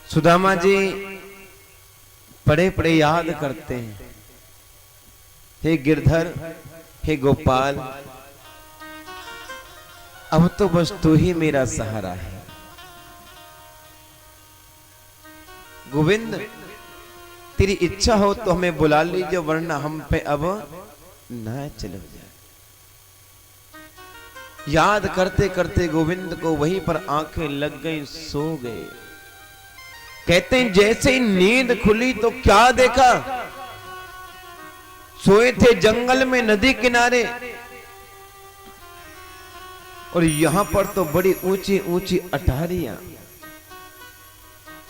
सुदामा जी पड़े पड़े याद करते हैं, हे गिरधर, हे गोपाल, अब तो बस तू ही मेरा सहारा है। गोविंद, तेरी इच्छा हो तो हमें बुला लीजिए, वरना हम पे अब ना चलो जाए। याद करते करते गोविंद को वहीं पर आंखें लग गई, सो गए। कहते हैं जैसे ही नींद खुली तो क्या देखा, सोए थे जंगल में नदी किनारे, और यहां पर तो बड़ी ऊंची ऊंची अटारियां,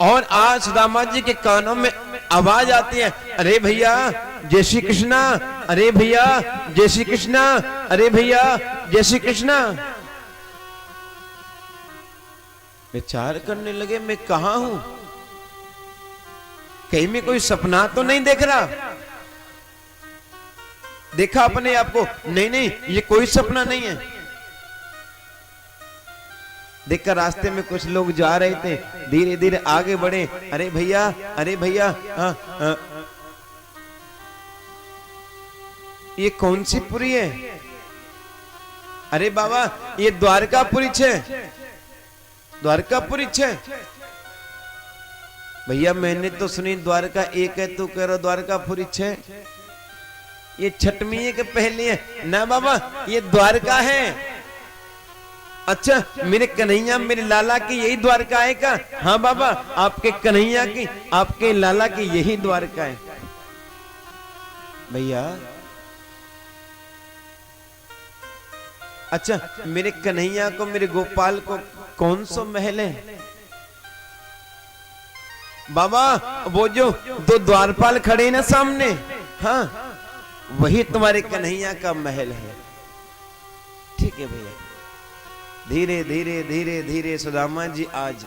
और आज सुदामा जी के कानों में आवाज आती है, अरे भैया जय श्री कृष्णा, अरे भैया जय श्री कृष्णा, अरे भैया जय श्री कृष्णा। विचार करने लगे, मैं कहां हूं, कहीं में कोई सपना तो नहीं देख रहा। देखा अपने आप को, नहीं नहीं ये कोई सपना नहीं है। देखकर रास्ते में कुछ लोग जा रहे थे, धीरे धीरे आगे बढ़े, अरे भैया, अरे भैया, ये कौन सी पुरी है, अरे बाबा ये द्वारकापुरी छे, द्वारकापुरी छे। भैया मैंने तो सुनी द्वारका एक है, तू कह रहा द्वारकापुरी छे, ये छठवीं के पहले है ना बाबा, ये द्वारका है। अच्छा मेरे कन्हैया, मेरे लाला की यही द्वारका है का? हाँ बाबा आपके कन्हैया की, आपके लाला की यही द्वारका है। भैया अच्छा मेरे कन्हैया को, मेरे गोपाल को कौन सा महल है? बाबा वो जो दो द्वारपाल खड़े ना सामने, हाँ वही तुम्हारे कन्हैया का महल है। ठीक है भैया। धीरे धीरे धीरे धीरे सुदामा जी आज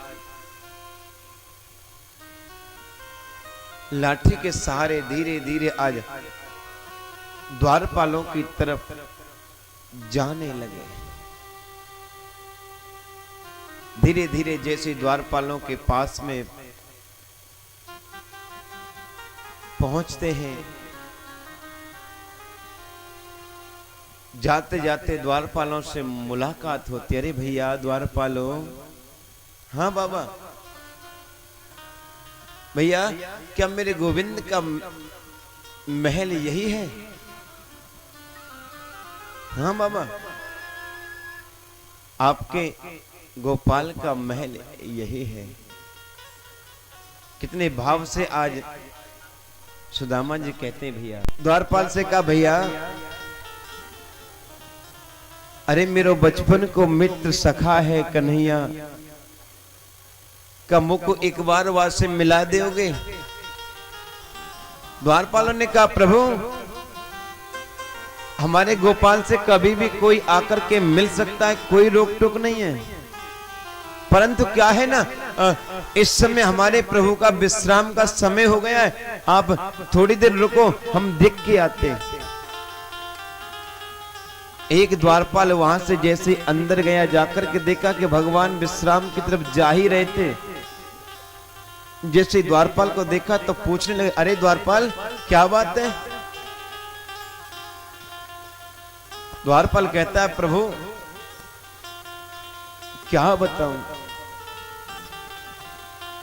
लाठी के सहारे धीरे धीरे आज द्वारपालों की तरफ जाने लगे। धीरे धीरे जैसे द्वारपालों के पास में पहुंचते हैं, जाते जाते द्वारपालों से मुलाकात होती है। अरे भैया द्वारपालों, हाँ बाबा, भैया क्या मेरे गोविंद का महल यही है? हाँ बाबा आपके गोपाल का महल यही है। कितने भाव से आज सुदामा जी कहते हैं भैया। द्वारपाल से कहा भैया अरे मेरो बचपन को मित्र सखा है कन्हैया का मुख एक बार वार से मिला दोगे? द्वारपालों ने कहा प्रभु हमारे गोपाल से कभी भी कोई आकर के मिल सकता है, कोई रोक टोक नहीं है, परंतु क्या है ना इस समय हमारे प्रभु का विश्राम का समय हो गया है, आप थोड़ी देर रुको, हम देख के आते हैं। एक द्वारपाल वहां से जैसे अंदर गया, जाकर के देखा कि भगवान विश्राम की तरफ जा ही रहे थे। जैसे द्वारपाल को देखा तो पूछने लगे, अरे द्वारपाल क्या बात है? द्वारपाल कहता है प्रभु क्या बताऊं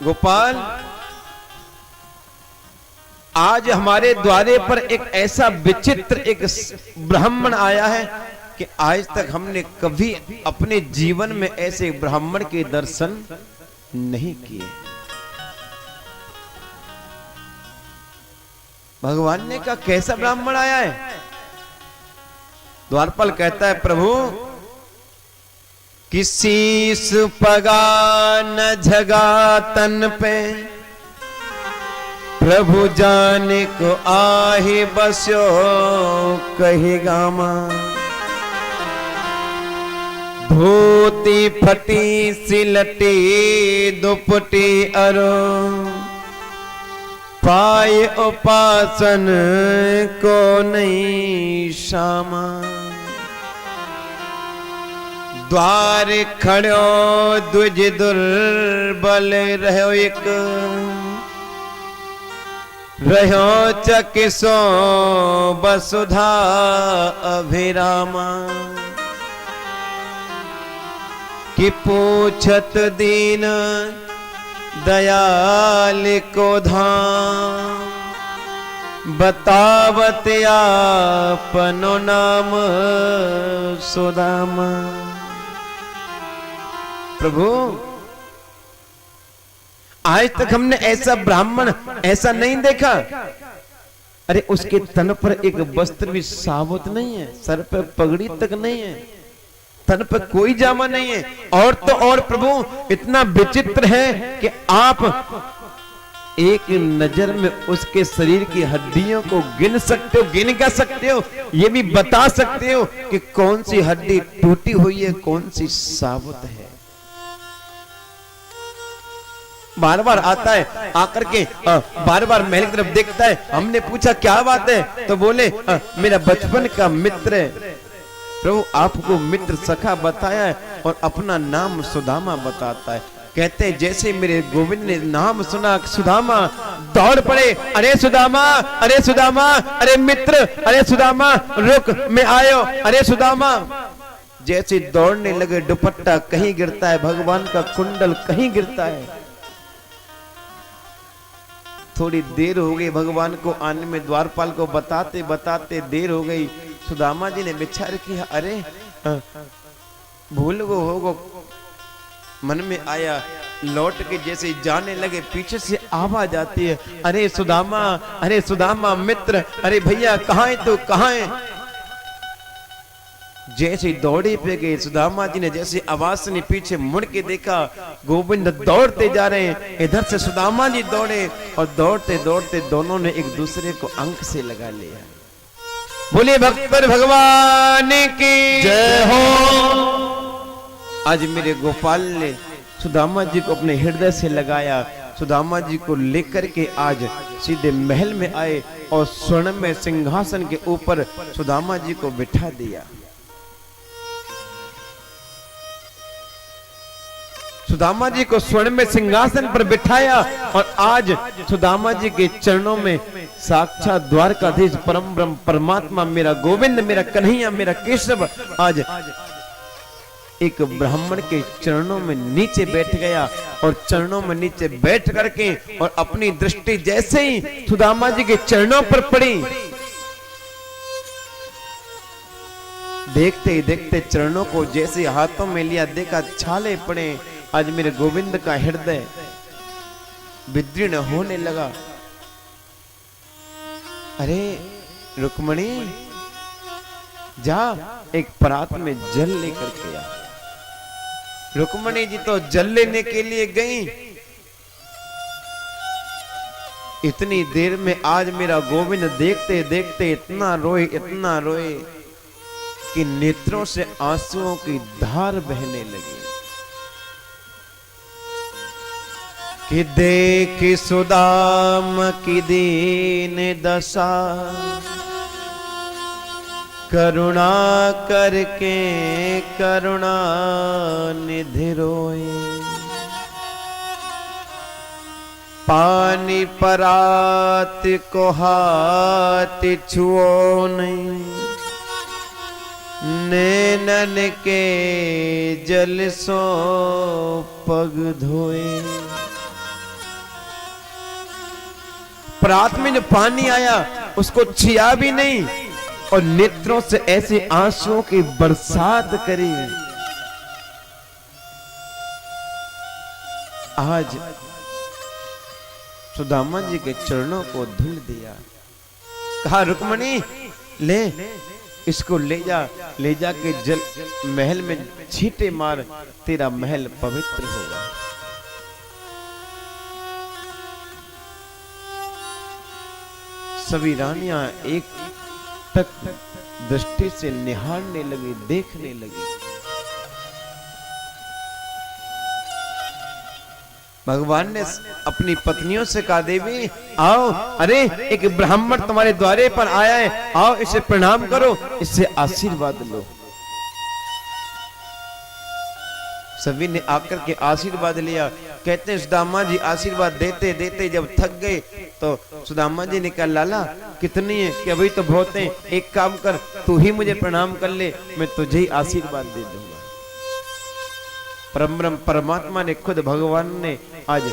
गोपाल, आज हमारे द्वारे पर एक ऐसा विचित्र एक ब्राह्मण आया है कि आज तक हमने कभी अपने जीवन में ऐसे ब्राह्मण के दर्शन नहीं किए। भगवान ने कहा कैसा ब्राह्मण आया है? द्वारपाल कहता है प्रभु किसी सुपगा न झगा तन पे, प्रभु जाने को आहे बस्यो कही गामा, धोती फटी सिलटी दुपटी अरो, पाए उपासन को नहीं शामा, द्वार खड़ो द्विज दुर्बल रहो एक, रहो चकिसो वसुधा अभिरामा। कि पूछत दीन दयाल को धाम, बतावत आपनो नाम सुदामा। प्रभु आज तक हमने ऐसा ब्राह्मण ऐसा नहीं देखा। अरे उसके तन पर एक वस्त्र भी साबुत नहीं है, सर पे पगड़ी तक नहीं है, तन पर कोई जामा नहीं है। और तो और प्रभु इतना विचित्र है कि आप एक नजर में उसके शरीर की हड्डियों को गिन सकते हो, गिन कर सकते हो, ये भी बता सकते हो कि कौन सी हड्डी टूटी हुई है, कौन सी साबुत है। बार बार आता है, आकर के बार बार महल की तरफ देखता है। हमने पूछा क्या बात है, तो बोले मेरा बचपन का मित्र है। प्रभु आपको मित्र सखा बताया है और अपना नाम सुदामा बताता है। कहते जैसे मेरे गोविंद ने नाम सुना सुदामा, दौड़ पड़े, अरे सुदामा, अरे सुदामा, अरे मित्र, अरे सुदामा रुक, मैं आयो, अरे सुदामा। जैसे दौड़ने लगे, दुपट्टा कहीं गिरता है, भगवान का कुंडल कहीं गिरता है। थोड़ी देर हो गई भगवान को आने में, द्वारपाल को बताते बताते देर हो गई। सुदामा जी ने विचार किया, अरे भूल गो होगो, मन में आया। लौट के जैसे जाने लगे, पीछे से आवाज आती है, अरे सुदामा, अरे सुदामा मित्र, अरे भैया कहाँ है तू, कहाँ है। जैसे दौड़े पे गए, सुदामा जी ने जैसे आवाज सुनी, पीछे मुड़ के देखा, गोविंद दौड़ते जा रहे हैं। इधर से सुदामा जी दौड़े और दौड़ते दौड़ते दोनों ने एक दूसरे को अंक से लगा लिया। बोलिए भक्त भगवान की जय हो। आज मेरे गोपाल ने सुदामा जी को अपने हृदय से लगाया। सुदामा जी को लेकर के आज सीधे महल में आए और स्वर्ण में सिंहासन के ऊपर सुदामा जी को बिठा दिया। सुदामा जी को स्वर्ण में सिंहासन पर बिठाया और आज सुदामा जी के चरणों में साक्षात द्वारकाधीश परम ब्रह्म परमात्मा मेरा गोविंद, मेरा कन्हैया, मेरा केशव आज एक ब्राह्मण के चरणों में नीचे बैठ गया। और चरणों में नीचे बैठ करके और अपनी दृष्टि जैसे ही सुदामा जी के चरणों पर पड़ी, देखते ही देखते चरणों को जैसे हाथों में लिया, देखा छाले पड़े। आज मेरे गोविंद का हृदय विदीर्ण होने लगा। अरे रुक्मणी जा एक परात में जल लेकर के आ। रुक्मणी जी तो जल लेने के लिए गई। इतनी देर में आज मेरा गोविंद देखते देखते इतना रोए कि नेत्रों से आंसुओं की धार बहने लगी। कि देख सुदाम की दीन दशा, करुणा करके करुणा निधि रोए। पानी परात को हाथ छुओ नहीं, नैनन के जल सो पग धोए। परात में जो पानी आया उसको छिया भी नहीं और नेत्रों से ऐसे आंसुओं की बरसात करी। आज सुदामा जी के चरणों को धुल दिया। कहा रुक्मणी ले इसको ले जा के जल महल में छींटे मार, तेरा महल पवित्र होगा। सभी रानियां एक तक दृष्टि से निहारने लगी, देखने लगी। भगवान ने अपनी पत्नियों से कहा, देवी आओ, अरे एक ब्राह्मण तुम्हारे द्वारे पर आया है, आओ इसे प्रणाम करो, इससे आशीर्वाद लो। सभी ने आकर के आशीर्वाद लिया। कहते हैं सुदामा जी आशीर्वाद देते देते जब थक गए तो सुदामा जी ने कहा लाला कितनी है? कि अभी तो बहुत है, एक काम कर तू ही मुझे प्रणाम कर ले, मैं तुझे ही आशीर्वाद दे दूंगा। परम परमात्मा ने खुद भगवान ने आज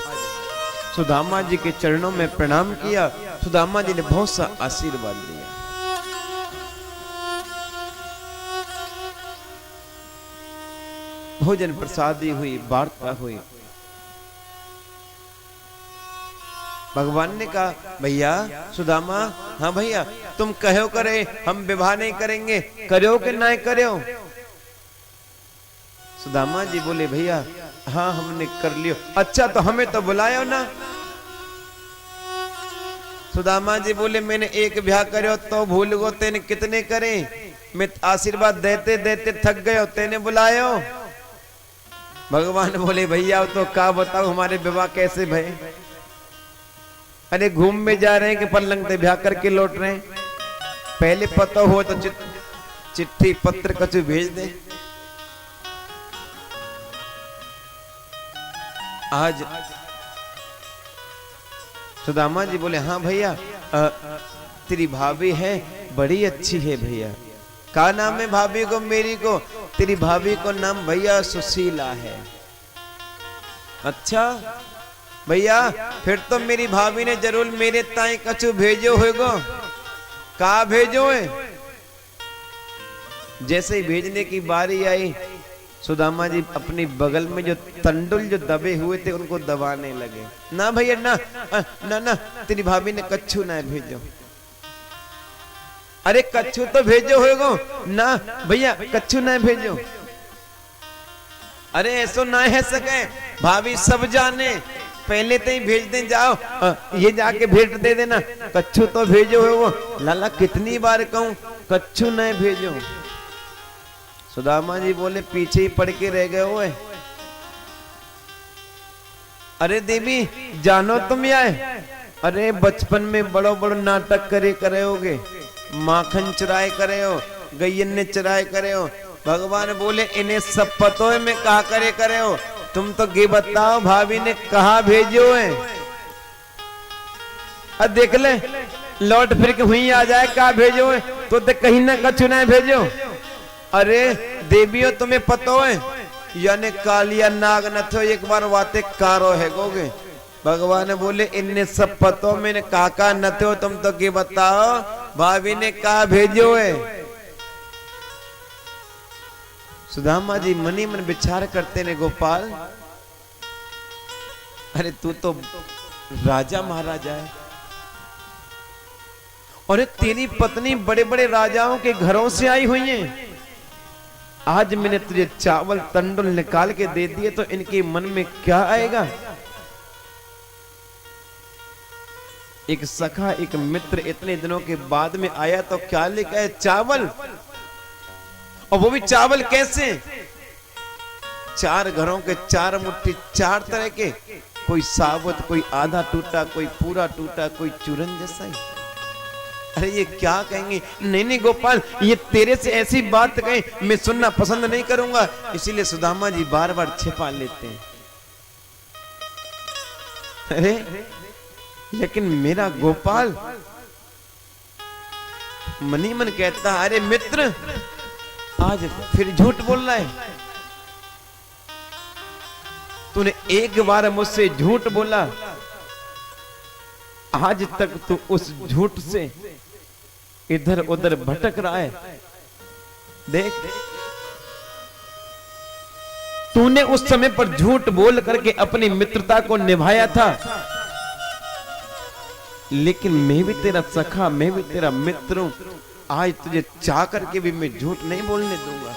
सुदामा जी के चरणों में प्रणाम किया। सुदामा जी ने बहुत सा आशीर्वाद दिया। भोजन प्रसादी हुई, वार्ता हुई। भगवान ने कहा भैया सुदामा, हाँ भैया तुम कहो करे हम विवाह नहीं करेंगे, करो कि नहीं करो? सुदामा जी बोले भैया हाँ हमने कर लियो। अच्छा तो हमें तो बुलायो ना। सुदामा जी बोले मैंने एक ब्याह करो तो भूल गो, तेने कितने करे? मैं आशीर्वाद देते देते थक गयो, तेने बुलायो। भगवान बोले भैया तो क्या बताओ हमारे विवाह कैसे भय? अरे घूम में जा रहे हैं कि पलंग पे ब्याह करके लौट रहे हैं। पहले पता हो तो चिट्ठी पत्र कछु भेज दे। आज सुदामा जी बोले हाँ भैया तेरी भाभी है बड़ी अच्छी है भैया। क्या नाम है भाभी को? मेरी को? तेरी भाभी को नाम भैया सुशीला है। अच्छा भैया फिर तो मेरी भाभी ने जरूर मेरे ताई कछु भेजो होगो। कहा भेजो है? जैसे ही भेजने की बारी आई सुदामा जी अपनी बगल में जो तंडुल जो दबे हुए थे उनको दबाने लगे। ना भैया ना ना ना तेरी भाभी ने कछु ना भेजो। अरे कछु तो भेजो होगो ना भैया, कछु ना भेजो। अरे ऐसो ना है सके, भाभी सब जाने, पहले तो ही भेज दे जाओ, ये जाके भेज दे देना, कछु तो भेजो होगो। लाला कितनी बार कहूं कछु ना भेजो। सुदामा जी बोले पीछे ही पड़ के रह गए हुए। अरे देवी जानो तुम आए? अरे बचपन में बड़ो बड़ो नाटक करे होगे, माखन चुराए करे हो, गैयन ने चुराए करे हो। भगवान बोले इन्हें सब पतो है मैं कहा करे हो, तुम तो ये बताओ भाभी ने कहा भेजो है? अब देख ले लौट फिर के हुई आ जाए कहा भेजो है तो कहीं ना कछु ना भेजो। अरे देवियों तुम्हें पतो है यानी कालिया नाग न थो एक बार वाते कारो है गोगे। भगवान बोले इनने सब पतो मैंने काका न थे, तुम तो क्या बताओ भाभी ने कहा भेजो है? सुदामा जी मनी मन विचार करते ने गोपाल, अरे तू तो राजा महाराजा है और तेरी पत्नी बड़े बड़े राजाओं के घरों से आई हुई है। आज मैंने तुझे चावल तंडुल निकाल के दे दिए तो इनके मन में क्या आएगा? एक सखा एक मित्र इतने दिनों के बाद में आया तो क्या लेकर आया? चावल। और वो भी चावल कैसे? 4 घरों के 4 मुट्ठी 4 तरह के, कोई साबुत, कोई आधा टूटा, कोई पूरा टूटा, कोई चूरन जैसा ही। अरे ये क्या कहेंगे? नहीं नहीं गोपाल ये तेरे से ऐसी बात कहें मैं सुनना पसंद नहीं करूंगा, इसीलिए सुदामा जी बार बार छिपा लेते हैं। अरे लेकिन मेरा गोपाल मनी मन कहता अरे मित्र आज फिर झूठ बोल रहा है। तूने एक बार मुझसे झूठ बोला, आज तक तू उस झूठ से इधर उधर भटक रहा है। देख तूने उस समय पर झूठ बोल करके अपनी मित्रता को निभाया था, लेकिन मैं भी तेरा सखा, मैं भी तेरा मित्र हूं। आज तुझे चाह करके भी मैं झूठ नहीं बोलने दूंगा।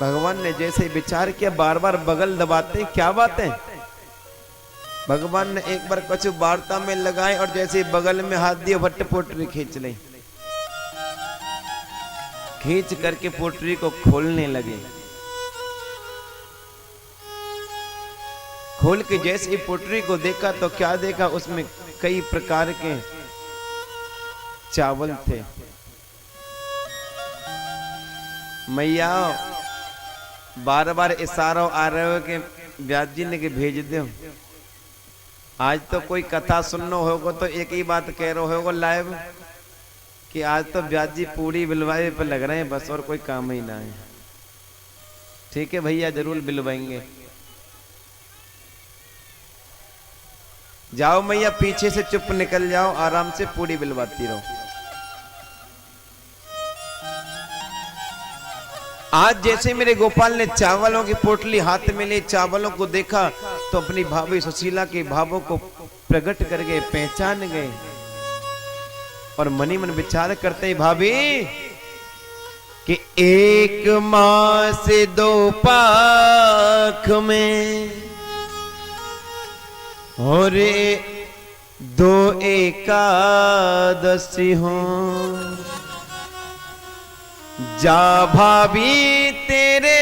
भगवान ने जैसे विचार किया बार बार बगल दबाते, क्या बात है? भगवान ने एक बार कछु वार्ता में लगाए और जैसे बगल में हाथ दिया भट्ट पोटरी खींच ली, खींच करके पोटरी को खोलने लगे। खोल के जैसे ही पोटरी को देखा तो क्या देखा, उसमें कई प्रकार के चावल थे। मैया बार बार इशारों आ रहे हो कि व्यास जी ने के भेज दो। आज तो कोई कथा सुनना होगा तो एक ही बात कह रहे होगा लाइव कि आज तो व्यास जी पूरी बिलवाए पे लग रहे हैं बस, और कोई काम ही ना है। ठीक है भैया, जरूर बिलवाएंगे। जाओ मैया, पीछे से चुप निकल जाओ, आराम से पूरी बिलवाती रहो। आज जैसे मेरे गोपाल ने चावलों की पोटली हाथ में ले चावलों को देखा तो अपनी भाभी सुशीला के भावों को प्रकट कर गए, पहचान गए और मनी मन विचार करते हैं भाभी कि एक मास दो पाख में और दो एकादशी हो, जा भाभी तेरे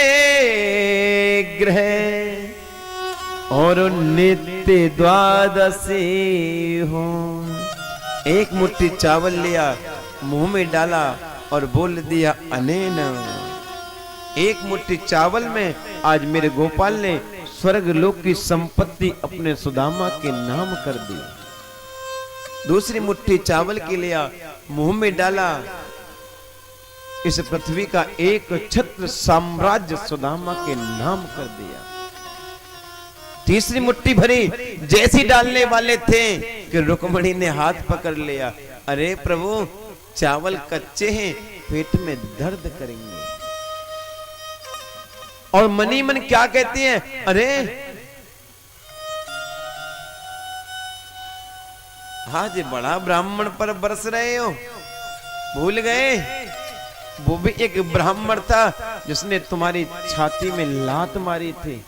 गृह और नित्य द्वादशी हो। एक मुट्ठी चावल लिया, मुंह में डाला और बोल दिया अनेन। एक मुट्ठी चावल में आज मेरे गोपाल ने स्वर्ग लोक की संपत्ति अपने सुदामा के नाम कर दी। दूसरी मुट्ठी चावल के लिया, मुंह में डाला, इस पृथ्वी का एक छत्र साम्राज्य सुदामा के नाम कर दिया। तीसरी मुट्ठी भरी, जैसी डालने वाले थे कि रुक्मणी ने हाथ पकड़ लिया, अरे प्रभु चावल कच्चे हैं, पेट में दर्द करेंगे। और मनी मन क्या कहती है, अरे आज बड़ा ब्राह्मण पर बरस रहे हो, भूल गए वो भी एक ब्राह्मण था जिसने तुम्हारी छाती में लात मारी थी।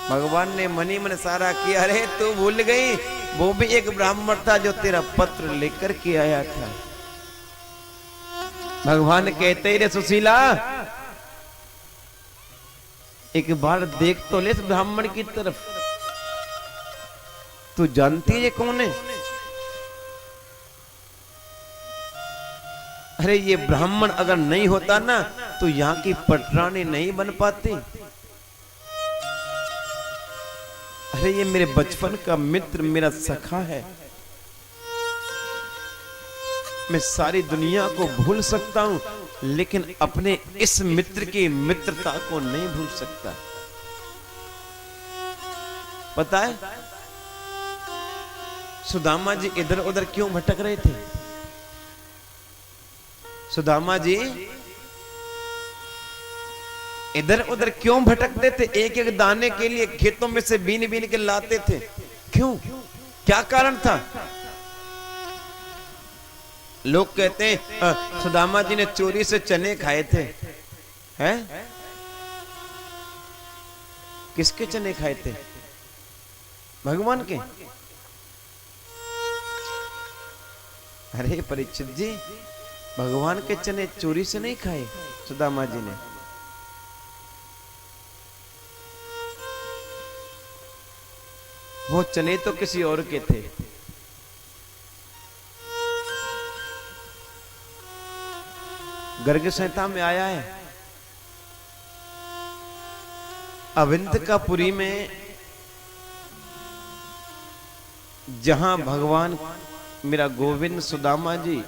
भगवान ने मनी मन सारा किया, अरे तू भूल गई वो भी एक ब्राह्मण था जो तेरा पत्र लेकर के आया था। भगवान कहते ही रे सुशीला, एक बार देख तो ले इस ब्राह्मण की तरफ, तू जानती है ये कौन है? अरे ये ब्राह्मण अगर नहीं होता ना तो यहाँ की पटरानी नहीं बन पाती। अरे ये मेरे बचपन का मित्र, मेरा सखा है। मैं सारी दुनिया को भूल सकता हूं लेकिन अपने इस मित्र की मित्रता को नहीं भूल सकता। पता है सुदामा जी इधर उधर क्यों भटक रहे थे? सुदामा जी इधर उधर क्यों भटकते थे? एक एक दाने के लिए खेतों में से बीन बीन के लाते थे। क्यों? क्या कारण था? लोग कहते हैं सुदामा जी ने चोरी से चने खाए थे। हैं? किसके चने खाए थे? भगवान के। अरे परीक्षित जी, भगवान के चने चोरी से नहीं खाए सुदामा जी ने। वो चने तो किसी और के थे। गर्ग संहिता में आया है, अविंतिकापुरी में जहां भगवान मेरा गोविंद सुदामा जी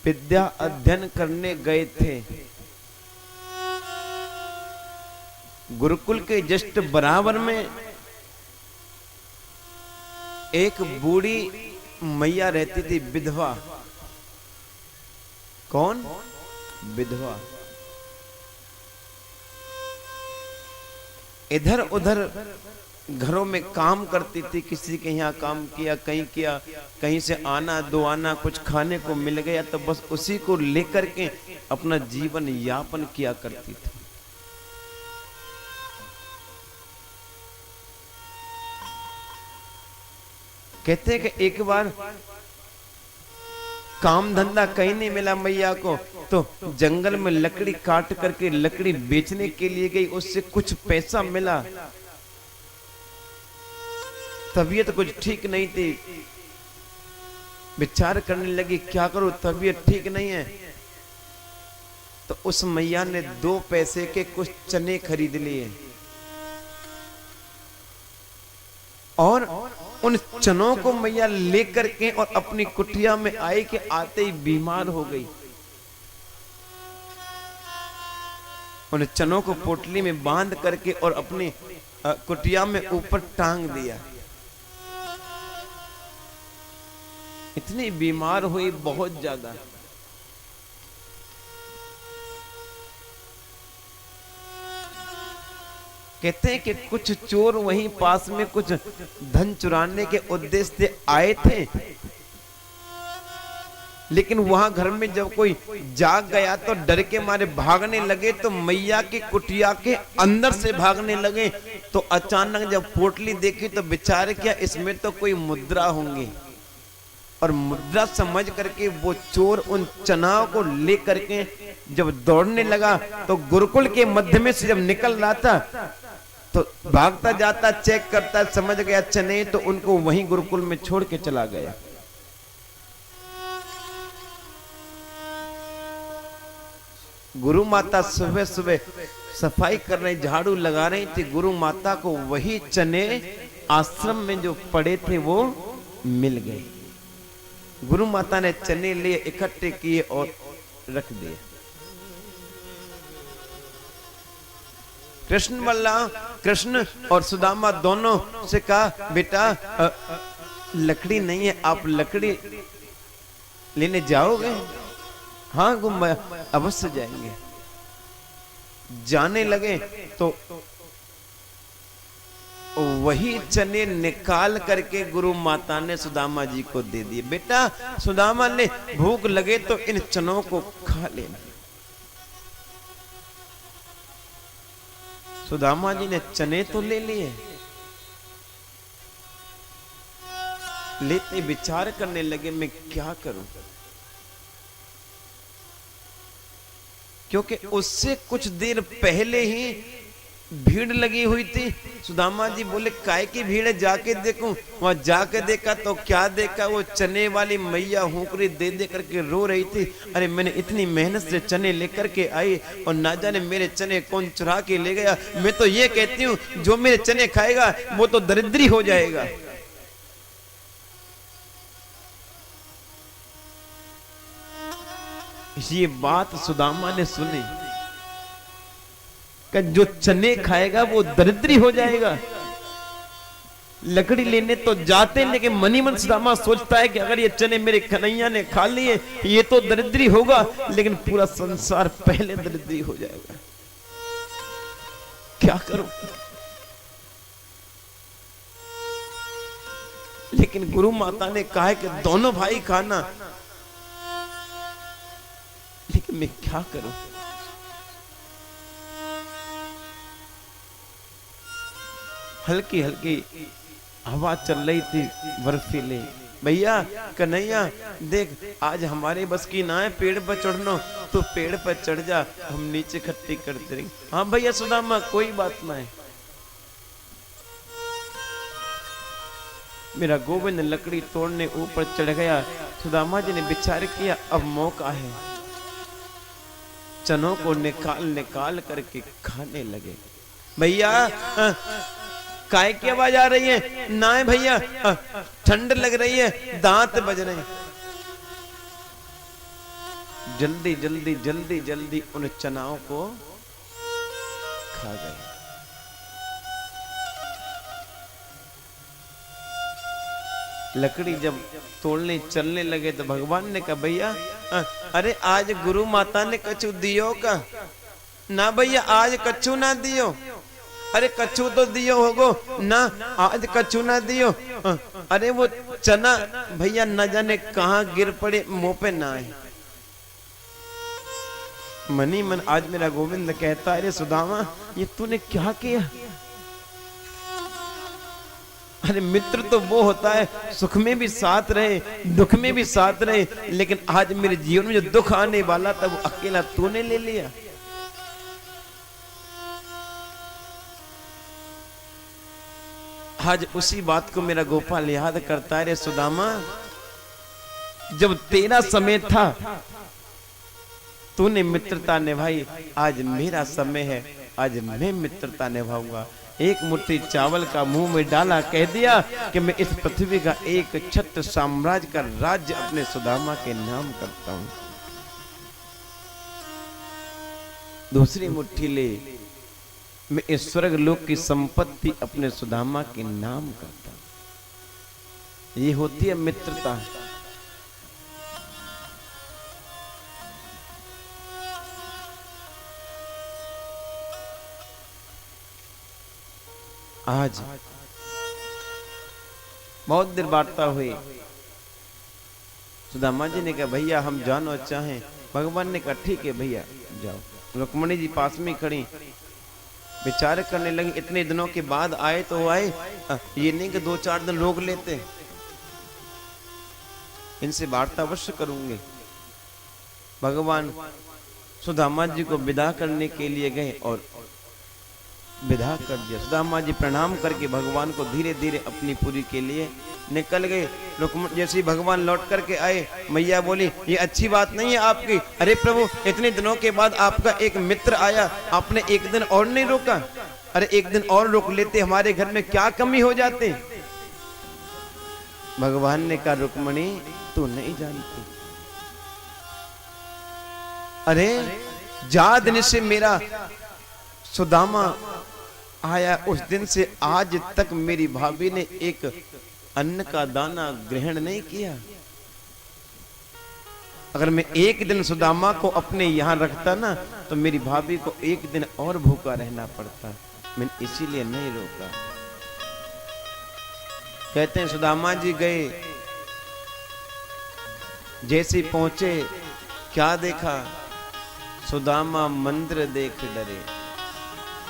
विद्या अध्ययन करने गए थे, गुरुकुल के जस्ट बराबर में एक बूढ़ी मैया रहती थी, विधवा। कौन? विधवा। इधर उधर घरों में काम करती थी, किसी के यहाँ काम किया, कहीं किया, कहीं से आना दो आना कुछ खाने को मिल गया तो बस उसी को लेकर के अपना जीवन यापन किया करती थी। कहते हैं कि एक बार काम धंधा कहीं नहीं मिला मैया को, तो जंगल में लकड़ी काट करके लकड़ी बेचने के लिए गई, उससे कुछ पैसा मिला। तबीयत कुछ ठीक नहीं थी, विचार करने लगी क्या करूं, तबीयत ठीक नहीं है। तो उस मैया ने 2 पैसे के कुछ चने खरीद लिए और उन चनों को मैया लेकर के और अपनी कुटिया में आई कि आते ही बीमार हो गई। उन चनों को पोटली में बांध करके और अपनी कुटिया में ऊपर टांग दिया। इतनी बीमार हुई बहुत ज्यादा। कहते हैं कि कुछ चोर वहीं पास में कुछ धन चुराने के उद्देश्य से आए थे, लेकिन वहां घर में जब कोई जाग गया तो डर के मारे भागने लगे, तो मैया की कुटिया के अंदर से भागने लगे। तो अचानक जब पोटली देखी तो विचार किया इसमें तो कोई मुद्रा होंगी, और मुद्रा समझ करके वो चोर उन चनाओं को ले करके जब दौड़ने लगा तो गुरुकुल के मध्य में से जब निकल रहा था तो भागता जाता चेक करता, समझ गया चने, तो उनको वहीं गुरुकुल में छोड़ के चला गया। गुरु माता सुबह सुबह सफाई कर रही, झाड़ू लगा रही थी। गुरु माता को वही चने आश्रम में जो पड़े थे वो मिल गए। गुरु माता ने चने लिए, इकट्ठे किए और रख दिए। कृष्ण और सुदामा दोनों से कहा बेटा लकड़ी नहीं है, आप लकड़ी लेने जाओगे? हाँ गुम्बा अवश्य जाएंगे। जाने लगे तो वही चने निकाल करके गुरु माता ने सुदामा जी को दे दिए। बेटा सुदामा ने भूख लगे तो इन चनों को खा लेना। सुदामा जी ने चने तो ले लिए, लेते विचार करने लगे मैं क्या करूं, क्योंकि उससे कुछ देर पहले ही भीड़ लगी हुई थी। सुदामा जी बोले काय की भीड़ है, जाके देखूं। वहां जाके देखा तो क्या देखा, वो चने वाली मैया हुंकरी दे दे करके रो रही थी। अरे मैंने इतनी मेहनत से चने लेकर के आई और ना जाने मेरे चने कौन चुरा के ले गया। मैं तो ये कहती हूँ जो मेरे चने खाएगा वो तो दरिद्री हो जाएगा। ये बात सुदामा ने सुनी कि जो चने खाएगा वो दरिद्री हो जाएगा। लकड़ी लेने तो जाते, लेकिन मनी मन सुदामा सोचता है कि अगर ये चने मेरे कन्हैया ने खा लिए ये तो दरिद्री होगा, लेकिन पूरा संसार पहले दरिद्री हो जाएगा। क्या करूं? लेकिन गुरु माता ने कहा कि दोनों भाई खाना, लेकिन मैं क्या करूं? हल्की हल्की हवा चल रही थी बर्फीली। भैया कन्हैया देख आज हमारे बस की ना है पेड़ पर चढ़ना, तो पेड़ पर चढ़ जा, हम नीचे खट्टी करते रहेंगे। हाँ भैया सुदामा कोई बात ना है। मेरा गोविंद लकड़ी तोड़ने ऊपर चढ़ गया। सुदामा जी ने विचार किया अब मौका है। चनों को निकाल करके खाने लगे। भैया काय की आवाज आ रही है? ना है भैया ठंड लग रही है, दांत बज रहे हैं। जल्दी जल्दी जल्दी जल्दी उन चनाओं को खा गए। लकड़ी जब तोड़ने चलने लगे तो भगवान ने कहा भैया अरे आज गुरु माता ने कछु दियो का? ना भैया आज कछु ना दियो। अरे कछु तो दियो होगो ना, आज कछु ना दियो। अरे वो चना भैया न जाने कहां गिर पड़े, मुंह पे ना आए। मनी मन आज मेरा गोविंद कहता है अरे सुदामा ये तूने क्या किया? अरे मित्र तो वो होता है सुख में भी साथ रहे, दुख में भी साथ रहे, लेकिन आज मेरे जीवन में जो दुख आने वाला था वो अकेला तूने ले लिया। आज उसी बात को मेरा गोपाल याद करता है। रे सुदामा, जब तेरा समय था तूने मित्रता निभाई, आज मेरा समय है, आज मैं मित्रता निभाऊंगा। एक मुट्ठी चावल का मुंह में डाला, कह दिया कि मैं इस पृथ्वी का एक छत्र साम्राज्य का राज्य अपने सुदामा के नाम करता हूं। दूसरी मुट्ठी ले, मैं इस स्वर्ग लोक की संपत्ति अपने सुदामा के नाम करता हूं। ये होती है मित्रता। आज बहुत देर वार्ता हुई। सुदामा जी ने कहा भैया हम जानो चाहें। भगवान ने कहा ठीक है भैया जाओ। रुक्मणी जी पास में खड़ी विचार करने लगी, इतने दिनों के बाद आए तो आए, ये नहीं कि 2-4 दिन रोक लेते, इनसे वार्ता अवश्य करूंगे। भगवान सुदामा जी को विदा करने के लिए गए और विदा कर दिया। सुदामा जी प्रणाम करके भगवान को धीरे धीरे अपनी पूरी के लिए निकल गए। जैसे भगवान लौट करके आए, मैया बोली ये अच्छी बात नहीं है आपकी। अरे प्रभु, इतने दिनों के बाद आपका एक मित्र आया, आपने एक दिन और नहीं रोका? अरे एक दिन और रोक लेते, हमारे घर में क्या कमी हो जाते। भगवान ने कहा रुक्मणी तू नहीं जानती, अरे जा दिन से मेरा सुदामा आया, उस दिन से आज तक मेरी भाभी ने एक अन्न का दाना ग्रहण नहीं किया। अगर मैं एक दिन सुदामा को अपने यहां रखता ना तो मेरी भाभी को एक दिन और भूखा रहना पड़ता, मैंने इसीलिए नहीं रोका। कहते हैं सुदामा जी गए, जैसे पहुंचे क्या देखा, सुदामा मंदिर देख डरे।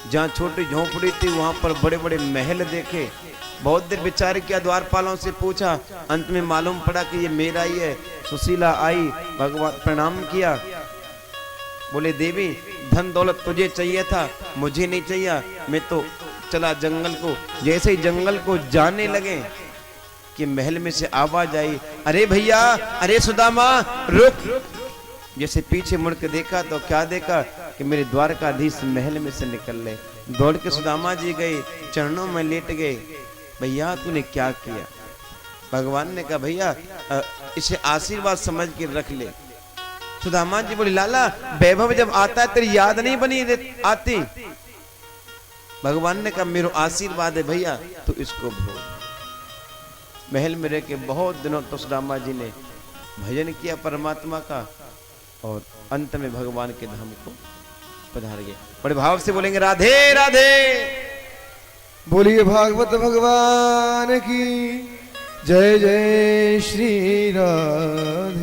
जहां छोटी झोंपड़ी थी वहां पर बड़े बड़े महल देखे। बहुत देर विचार किया, द्वारपालों से पूछा, अंत में मालूम पड़ा कि ये मेरा ही है। सुशीला आई, भगवान प्रणाम किया, बोले देवी धन दौलत तुझे चाहिए था, मुझे नहीं चाहिए, मैं तो चला जंगल को। जैसे ही जंगल को जाने लगे कि महल में से आवाज आई, अरे भैया, अरे सुदामा रुक। जैसे पीछे मुड़ के देखा तो क्या देखा कि मेरे द्वारकाधीश महल में से निकल ले। दौड़ के सुदामा जी गए, चरणों में लेट गए, भैया तूने क्या किया? भगवान ने कहा भैया इसे आशीर्वाद समझ के रख ले। सुदामा जी बोले लाला वैभव जब आता है तेरी याद नहीं बनी आती। भगवान ने कहा मेरा आशीर्वाद है भैया, तो इसको भोग। महल में रह के बहुत दिनों तो सुदामा जी ने भजन किया परमात्मा का और अंत में भगवान के धाम को पधार गए। बड़े भाव से बोलेंगे राधे राधे। बोलिए भागवत भगवान की जय। जय श्री राधे।